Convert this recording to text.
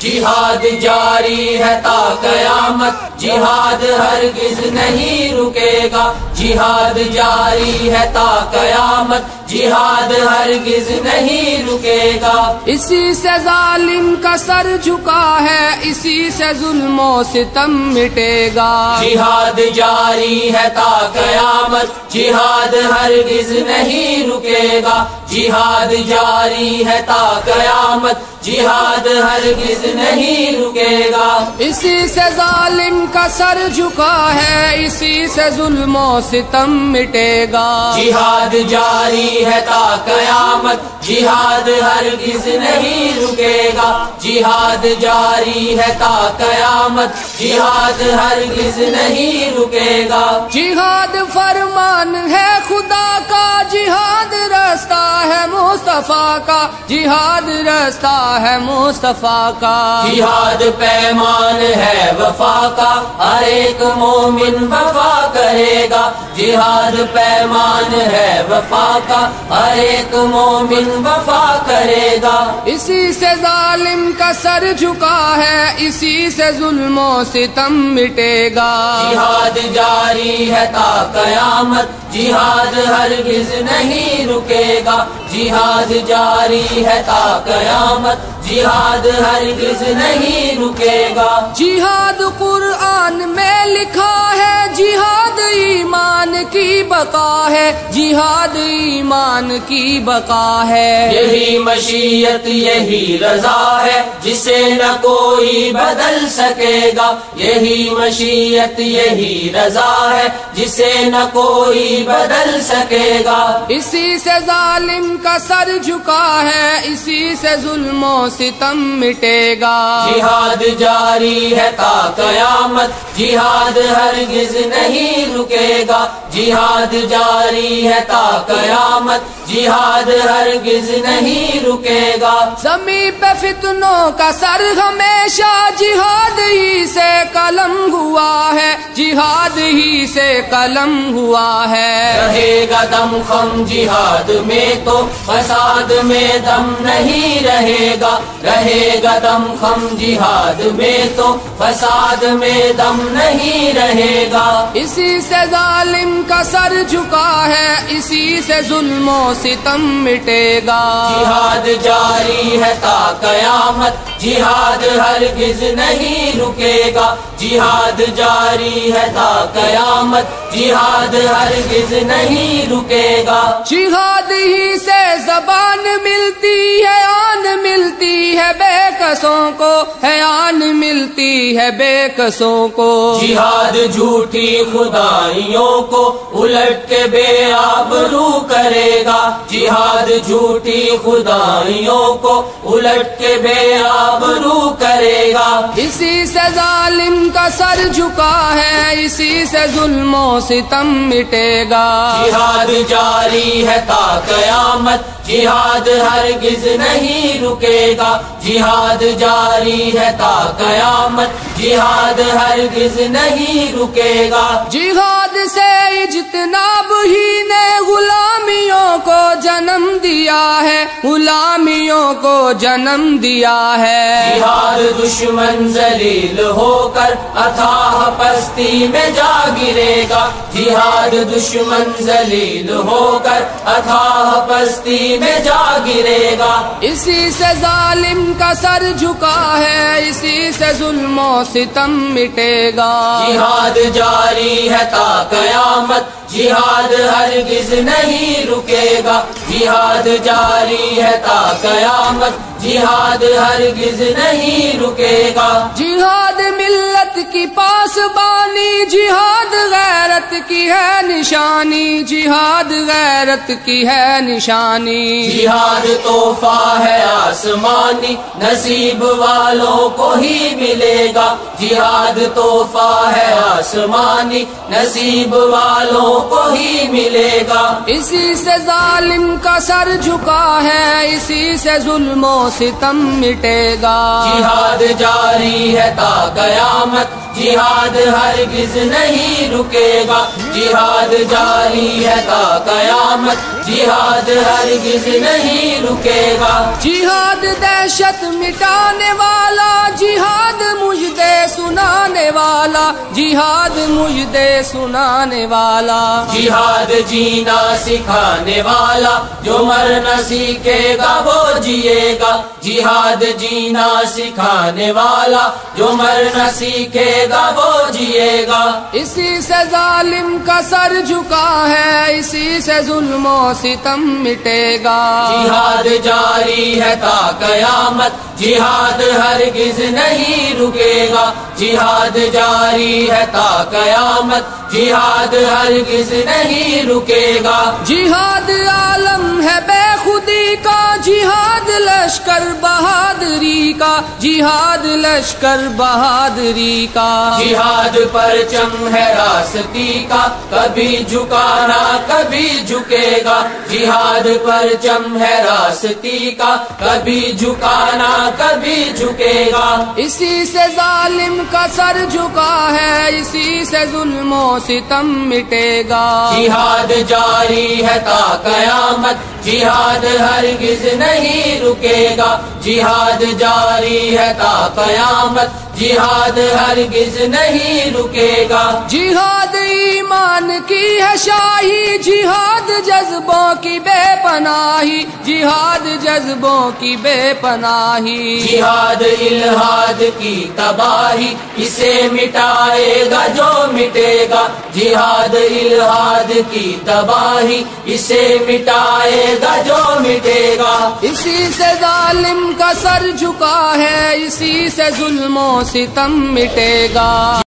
جہاد جاری ہے تا قیامت، جہاد ہرگز نہیں رکے گا، جہاد جاری ہے تا قیامت، جہاد ہرگز نہیں رکے گا۔ اسی سے ظالم کا سر جھکا ہے، اسی سے ظلم و ستم مٹے گا۔ جہاد جاری ہے تا قیامت، جہاد ہرگز نہیں رکے گا، جہاد جاری ہے تا قیامت، جہاد ہرگز نہیں رکے گا۔ اسی سے ظالم کا سر جھکا ہے، اسی سے ظلم و ستم مٹے گا۔ جہاد جاری ہے تا قیامت، جہاد ہرگز نہیں رکے گا، جہاد جاری ہے تا قیامت، جہاد ہرگز نہیں رکے گا۔ جہاد فرمان ہے خدا کا، جہاد رستہ ہے مصطفیٰ کا، جہاد رستہ ہے مصطفیٰ کا۔ جہاد پیمان ہے وفا کا، ہر ایک مومن وفا کرے گا، جہاد پیمان ہے وفا کا، ہر ایک مومن وفا کرے گا۔ اسی سے ظالم کا سر جھکا ہے، اسی سے ظلم و ستم مٹے گا۔ جہاد جاری ہے تا قیامت، جہاد ہرگز نہیں رکے گا، جہاد جاری ہے تا قیامت، جہاد ہرگز نہیں رکے گا۔ جہاد قرآن میں لکھا ہے، جہاد ایمان کی بقا ہے، جہاد ایمان کی بقا ہے۔ یہی مشیت یہی رضا ہے، جسے نہ کوئی بدل سکے گا، یہی مشیت یہی رضا ہے، جسے نہ کوئی بدل سکے گا۔ اسی سے ظالم کا سر جھکا ہے، اسی سے ظلم و ستم مٹے گا۔ جہاد جاری ہے تا قیامت، جہاد ہرگز نہیں رکے گا، جہاد جاری ہے تا قیامت، جہاد ہرگز نہیں رکے گا۔ زمین پہ فتنوں کا سر ہمیشہ جہاد ہی سے قلم ہوا ہے، جہاد ہی سے قلم ہوا ہے۔ رہے گا دم خم جہاد میں تو فساد میں دم نہیں رہے گا، رہے گا دم خم جہاد میں تو فساد میں دم نہیں رہے گا۔ اسی سے ظالم کا سر جھکا ہے، اسی سے ظلم و ستم مٹے گا۔ جہاد جاری ہے تا قیامت، جہاد ہرگز نہیں رکے گا، جہاد جاری ہے تا قیامت، جہاد ہرگز نہیں رکے گا۔ جہاد ہی سے زبان ملتی ہے، آن ملتی ہے بے کسوں کو، ہے آن ملتی ہے بے کسوں کو۔ جہاد جھوٹی خدائیوں کو الٹ کے بے آبرو کرے گا، جہاد جھوٹی خدائیوں کو الٹ کے بے آبرو کرے گا۔ اسی سے ظالم کا سر جھکا ہے، اسی سے ظلم و ستم مٹے گا۔ جہاد جاری ہے تا قیامت، جہاد ہرگز نہیں رکے گا، جہاد جاری ہے تا قیامت، جہاد ہرگز نہیں رکے گا۔ جہاد سے اجتناب ہی نے غلامیوں کو جنم دیا ہے، غلامیوں کو جنم دیا ہے۔ جہاد دشمن ذلیل ہو کر اتھاہ پستی میں جا گرے گا، جہاد دشمن ذلیل ہو کر اتھاہ پستی میں جا گرے گا۔ اسی سے ظالم کا سر جھکا ہے، اسی سے ظلم و ستم مٹے گا۔ جہاد جاری ہے تا قیامت، جہاد ہرگز نہیں رکے گا، جہاد جاری ہے تا قیامت، جہاد ہرگز نہیں رکے گا۔ جہاد ملت کی پاسبانی، جہاد غیرت کی ہے نشانی، جہاد غیرت کی ہے نشانی۔ جہاد تحفہ ہے آسمانی، نصیب والوں کو ہی ملے گا، جہاد تحفہ ہے آسمانی، نصیب والوں کو ہی ملے گا۔ اسی سے ظالم کا سر جھکا ہے، اسی سے ظلم و ستم مٹے گا۔ جہاد جاری ہے تا قیامت، جہاد ہرگز نہیں رکے گا، جہاد جاری ہے تا قیامت، جہاد ہرگز نہیں رکے گا۔ جہاد دہشت مٹانے والا، جہاد مجدے سنانے والا، جہاد مجدے سنانے والا، جہاد جینا سکھانے والا، جو مر نہ سیکھے گا وہ جیے گا، جہاد جینا سکھانے والا، جو مر نہ سیکھے گا وہ جیے گا۔ اسی سے ظالم کا سر جھکا ہے، اسی سے ظلم و ستم مٹے گا، جہاد جاری ہے تا قیامت، جہاد ہرگز نہیں رکے گا، جہاد جاری ہے تا قیامت، جہاد ہرگز نہیں رکے گا۔ جہاد عالم ہے بے خودی کا، جہاد لشکر بہادری کا، جہاد لشکر بہادری کا، جہاد پرچم ہے راستی کا، کبھی جھکانا کبھی جھکے گا، جہاد پرچم ہے راستی کا، کبھی جھکانا کبھی جھکے گا۔ اسی سے ظالم کا سر جھکا ہے، اسی سے ظلم و ستم مٹے گا، جہاد جاری ہے تا قیامت، جہاد ہرگز نہیں رکے گا، جہاد جاری ہے تا قیامت، جہاد ہرگز نہیں رکے گا۔ جہاد ایمان کی ہے شاہی، جہاد جذبوں کی بے پناہی، جہاد جذبوں کی بے پناہی، جہاد الہاد کی تباہی، اسے مٹائے گا جو مٹے گا، جہاد الہاد کی تباہی، اسے مٹائے گا جو مٹے گا۔ اسی سے ظالم کا سر جھکا ہے، اسی سے ظلم و ستم مٹے گا۔